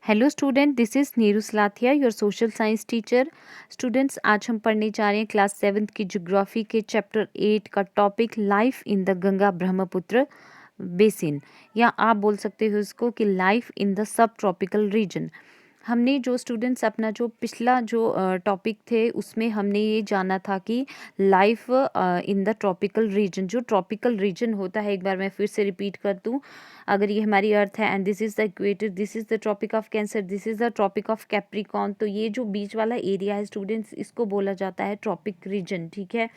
Hello student, this is Neeru Salathia, your social science teacher. Students, आज हम पढ़ने जा रहे हैं क्लास 7th की ज्योग्राफी के चैप्टर 8 का topic life in the Ganga Brahmaputra basin, या आप बोल सकते हो इसको कि life in the sub tropical reason. हमने जो स्टूडेंट्स अपना जो पिछला जो टॉपिक थे उसमें हमने ये जाना था कि life in the tropical region, जो ट्रॉपिकल रीजन होता है, एक बार मैं फिर से रिपीट कर दूं। अगर ये हमारी अर्थ है and this is the equator, this is the tropic of Cancer, this is the tropic of Capricorn, तो ये जो बीच वाला एरिया है स्टूडेंट्स, इसको बोला जाता है ट्रॉपिक रीजन। ठीक है।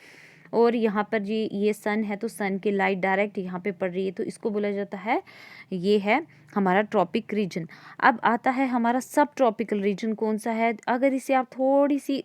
और यहाँ पर ये सन है, तो सन की लाइट डायरेक्ट यहाँ पे पड़ रही है, तो इसको बोला जाता है, ये है हमारा ट्रॉपिक रीजन। अब आता है हमारा सब ट्रॉपिकल रीजन कौन सा है। अगर इसे आप थोड़ी सी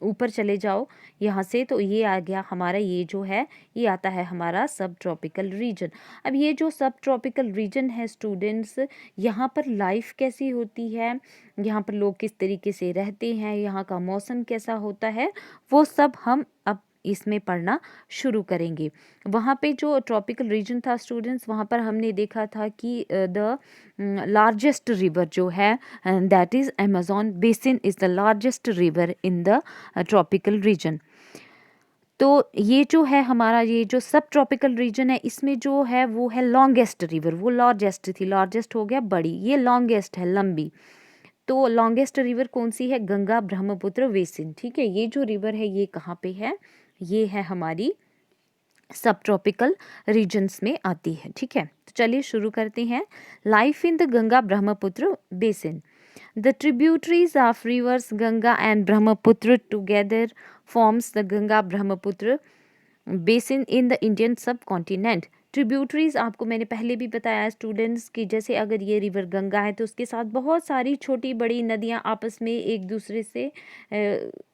ऊपर चले जाओ यहाँ से, तो ये आ गया हमारा, ये जो है ये आता है हमारा सब ट्रॉपिकल रीजन। अब ये जो सब ट्रॉपिकल रीजन है स्टूडेंट्स, यहाँ पर लाइफ कैसी होती है, यहाँ पर लोग किस तरीके से रहते हैं, यहाँ का मौसम कैसा होता है, वो सब हम अब इसमें पढ़ना शुरू करेंगे। वहाँ पे जो ट्रॉपिकल रीजन था स्टूडेंट्स, वहाँ पर हमने देखा था कि द लार्जेस्ट रिवर जो है, that is Amazon basin is the largest river in the tropical region. तो ये जो है हमारा, ये जो सब ट्रॉपिकल रीजन है, इसमें जो है वो है लॉन्गेस्ट रिवर, वो लार्जेस्ट थी, लार्जेस्ट हो गया बड़ी, ये लॉन्गेस्ट है, लंबी। तो लॉन्गेस्ट रिवर कौन सी है? गंगा ब्रह्मपुत्र बेसिन। ठीक है, ये जो रिवर है ये कहाँ पे है? ये है हमारी सब ट्रॉपिकल रीजन्स में आती है। ठीक है, तो चलिए शुरू करते हैं। Life in the Ganga Brahmaputra basin. The tributaries of rivers Ganga and Brahmaputra together forms the Ganga Brahmaputra basin in the Indian subcontinent. Tributaries आपको मैंने पहले भी बताया स्टूडेंट्स कि जैसे अगर ये रिवर गंगा है तो उसके साथ बहुत सारी छोटी बड़ी नदियाँ आपस में एक दूसरे से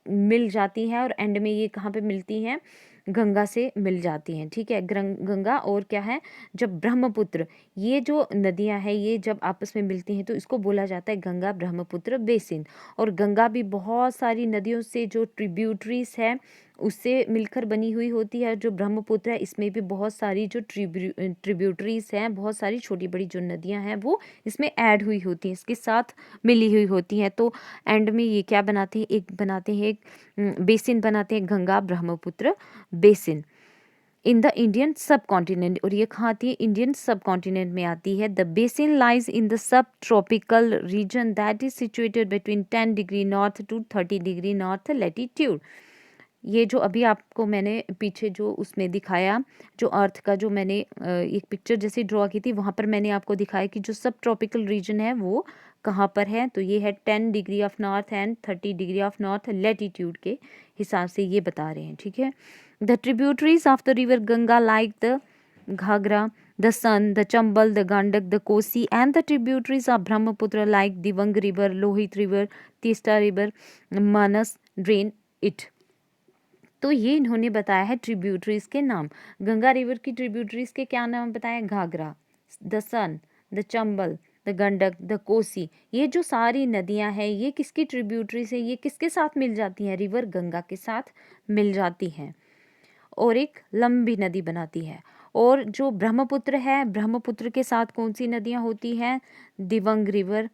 मिल जाती हैं, और एंड में ये कहाँ पे मिलती हैं? गंगा से मिल जाती हैं। ठीक है, गंगा और क्या है, जब ब्रह्मपुत्र, ये जो नदियां हैं ये जब आपस में मिलती हैं तो इसको बोला जाता है गंगा ब्रह्मपुत्र बेसिन। और गंगा भी बहुत सारी नदियों से जो ट्रिब्यूटरीज है उससे मिलकर बनी हुई होती है। जो ब्रह्मपुत्र है इसमें भी बहुत सारी जो ट्रिब्यूटरीज हैं, बहुत सारी छोटी बड़ी जो नदियां हैं वो इसमें ऐड हुई होती हैं, इसके साथ मिली हुई होती हैं। तो एंड में ये क्या बनाते हैं? एक बनाते हैं, एक बेसिन बनाते हैं, Ganga Brahmaputra basin in the Indian सब कॉन्टिनेंट। और ये कहाँ आती है? इंडियन सब कॉन्टिनेंट में आती है। The basin lies in the sub tropical region that is situated between 10 degree north to 30 degree north latitude. ये जो अभी आपको मैंने पीछे जो उसमें दिखाया, जो अर्थ का जो मैंने एक पिक्चर जैसी ड्रॉ की थी, वहाँ पर मैंने आपको दिखाया कि जो सब ट्रॉपिकल रीजन है वो कहाँ पर है। तो ये है 10 degree of north and 30 degree of north latitude के हिसाब से ये बता रहे हैं। ठीक है, the tributaries of the river Ganga like the Ghaghara, the Son, the Chambal, the Gandak, the Kosi and the tributaries of Brahmaputra like Dibang river, Lohit river, Teesta river, Manas drain it. तो ये इन्होंने बताया है ट्रिब्यूटरीज के नाम। गंगा रिवर की ट्रिब्यूटरीज के क्या नाम बताया? Ghaghara, the Son, the Chambal, the Gandak, the Kosi. ये जो सारी नदियां हैं ये किसकी ट्रिब्यूटरीज है? ये किसके साथ मिल जाती हैं? रिवर गंगा के साथ मिल जाती हैं और एक लंबी नदी बनाती है। और जो ब्रह्मपुत्र है, ब्रह्मपुत्र के साथ कौन सी नदियां होती हैं? दिवंग रिवर,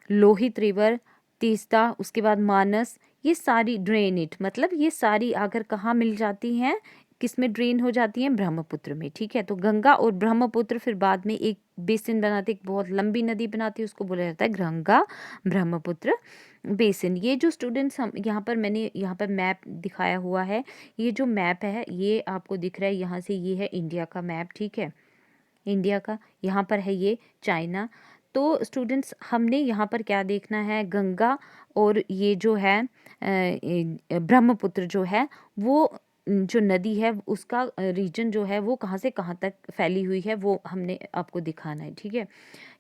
लोहित रिवर, तीस्ता, उसके बाद मानस, ये सारी ड्रेन इट, मतलब ये सारी आकर कहाँ मिल जाती हैं? किस में ड्रेन हो जाती हैं? ब्रह्मपुत्र में। ठीक है, तो गंगा और ब्रह्मपुत्र फिर बाद में एक बेसिन बनाते, एक बहुत लंबी नदी बनाती है, उसको बोला जाता है गंगा ब्रह्मपुत्र बेसिन। ये जो स्टूडेंट्स, हम यहाँ पर मैंने यहाँ पर मैप दिखाया हुआ है, ये जो मैप है ये आपको दिख रहा है यहाँ से, ये है इंडिया का मैप। ठीक है, इंडिया का, यहाँ पर है ये चाइना। तो स्टूडेंट्स हमने यहाँ पर क्या देखना है? गंगा और ये जो है ब्रह्मपुत्र जो है वो जो नदी है उसका रीजन जो है वो कहाँ से कहाँ तक फैली हुई है वो हमने आपको दिखाना है। ठीक है,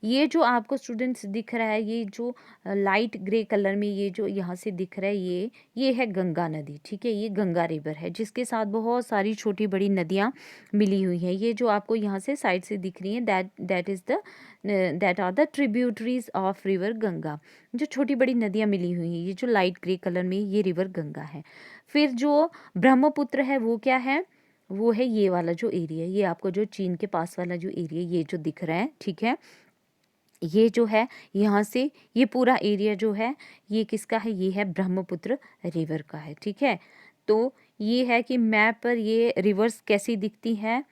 ये जो आपको स्टूडेंट्स दिख रहा है, ये जो लाइट ग्रे कलर में ये जो यहाँ से दिख रहा है, ये है गंगा नदी। ठीक है, ये गंगा रिवर है जिसके साथ बहुत सारी छोटी बड़ी नदियाँ मिली हुई हैं। ये जो आपको यहाँ से साइड से दिख रही हैं, that are the tributaries of river Ganga. जो छोटी बड़ी नदियाँ मिली हुई हैं, ये जो लाइट ग्रे कलर में ये रिवर गंगा है। फिर जो ब्रह्मपुत्र है वो क्या है? वो है ये वाला जो एरिया, ये आपको जो चीन के पास वाला जो एरिया ये जो दिख रहा है। ठीक है, ये जो है यहाँ से ये पूरा एरिया जो है ये किसका है, ये है ब्रह्मपुत्र रिवर का है। ठीक है, तो ये है कि मैप पर ये रिवर्स कैसी दिखती हैं,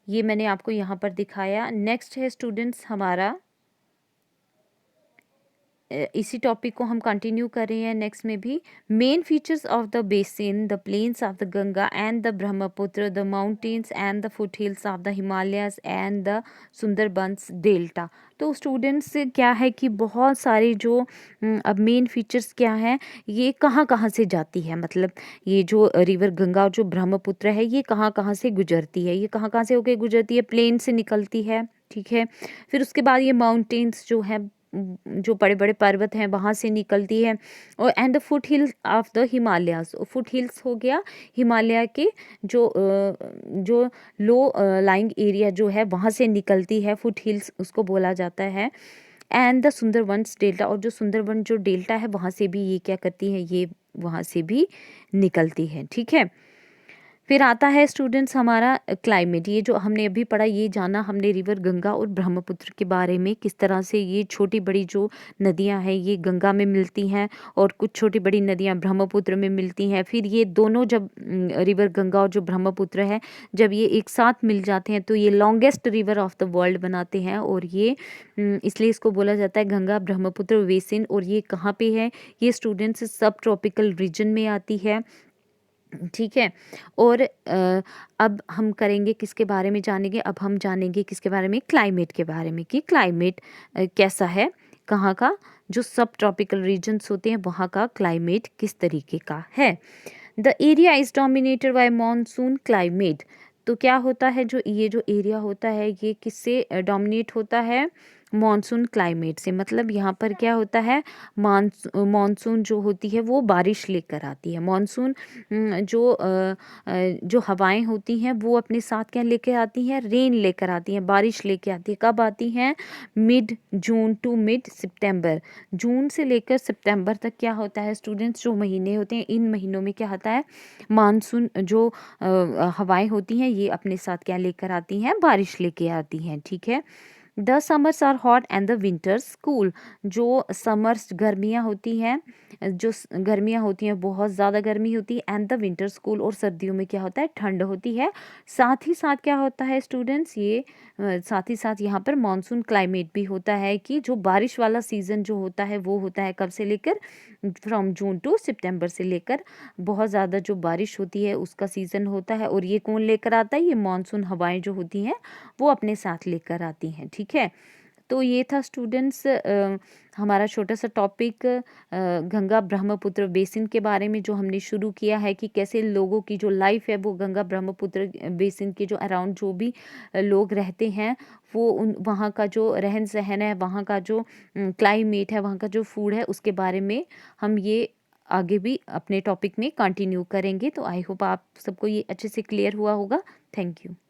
ये मैंने आपको यहाँ पर दिखाया। नेक्स्ट है स्टूडेंट्स हमारा इसी टॉपिक को हम कंटिन्यू कर रहे हैं नेक्स्ट में भी। Main features of the basin, the plains of the Ganga and the Brahmaputra, the mountains and the foothills of the Himalayas and the Sundarbans delta. तो स्टूडेंट्स क्या है कि बहुत सारे जो अब मेन फीचर्स क्या हैं, ये कहाँ कहाँ से जाती है, मतलब ये जो रिवर गंगा और जो ब्रह्मपुत्र है ये कहाँ कहाँ से गुजरती है, ये कहाँ कहाँ से होकर गुजरती है, प्लेन से निकलती है। ठीक है, फिर उसके बाद ये माउंटेन्स जो है जो बड़े बड़े पर्वत हैं वहाँ से निकलती है, और and the foothills of the Himalayas, foot hills हो गया हिमालय के जो लो लाइंग एरिया जो है वहाँ से निकलती है, फुट हिल्स उसको बोला जाता है। एंड द सुंदरबंस डेल्टा, और जो सुंदरबन जो डेल्टा है वहाँ से भी ये क्या करती है, ये वहाँ से भी निकलती है। ठीक है, फिर आता है स्टूडेंट्स हमारा क्लाइमेट। ये जो हमने अभी पढ़ा, ये जाना हमने रिवर गंगा और ब्रह्मपुत्र के बारे में, किस तरह से ये छोटी बड़ी जो नदियां हैं ये गंगा में मिलती हैं और कुछ छोटी बड़ी नदियां ब्रह्मपुत्र में मिलती हैं। फिर ये दोनों जब रिवर गंगा और जो ब्रह्मपुत्र है जब ये एक साथ मिल जाते हैं तो ये longest river of the world बनाते हैं, और ये इसलिए इसको बोला जाता है गंगा ब्रह्मपुत्र बेसिन। और ये कहाँ पे है, ये स्टूडेंट्स सब ट्रॉपिकल रीजन में आती है। ठीक है, और अब हम करेंगे किसके बारे में जानेंगे, अब हम जानेंगे किसके बारे में, क्लाइमेट के बारे में, कि क्लाइमेट कैसा है, कहाँ का, जो सब ट्रॉपिकल रीजन्स होते हैं वहाँ का क्लाइमेट किस तरीके का है। The area is dominated by monsoon climate. तो क्या होता है, जो ये जो एरिया होता है ये किससे डोमिनेट होता है, मॉनसून क्लाइमेट से। मतलब यहाँ पर क्या होता है, मानसून जो होती है वो बारिश लेकर आती है। मानसून जो हवाएं होती हैं वो अपने साथ क्या लेकर आती हैं, रेन लेकर आती हैं, बारिश लेकर आती है। कब आती हैं, मिड जून टू मिड सितंबर, जून से लेकर सितंबर तक क्या होता है स्टूडेंट्स, जो महीने होते हैं इन महीनों में क्या होता है, मानसून जो हवाएं होती हैं ये अपने साथ क्या लेकर आती हैं, बारिश लेके आती हैं। ठीक है, the summers are hot and the winters cool. जो समर्स गर्मियाँ होती हैं, जो गर्मियाँ होती हैं बहुत ज़्यादा गर्मी होती है, एंड द विंटर्स कूल, और सर्दियों में क्या होता है, ठंड होती है। साथ ही साथ क्या होता है स्टूडेंट्स, ये साथ ही साथ यहाँ पर मानसून क्लाइमेट भी होता है, कि जो बारिश वाला सीज़न जो होता है वो होता है कब से लेकर, फ्रॉम जून टू सितंबर से लेकर, बहुत ज़्यादा जो बारिश होती है उसका सीज़न होता है। और ये कौन लेकर आता है, ये मानसून हवाएं जो होती हैं वो अपने साथ लेकर आती हैं। ठीक है, तो ये था स्टूडेंट्स हमारा छोटा सा टॉपिक गंगा ब्रह्मपुत्र बेसिन के बारे में, जो हमने शुरू किया है कि कैसे लोगों की जो लाइफ है वो गंगा ब्रह्मपुत्र बेसिन के जो अराउंड जो भी लोग रहते हैं वो उन वहाँ का जो रहन सहन है, वहाँ का जो क्लाइमेट है, वहाँ का जो फूड है, उसके बारे में हम ये आगे भी अपने टॉपिक में कंटिन्यू करेंगे। तो आई होप आप सबको ये अच्छे से क्लियर हुआ होगा। Thank you.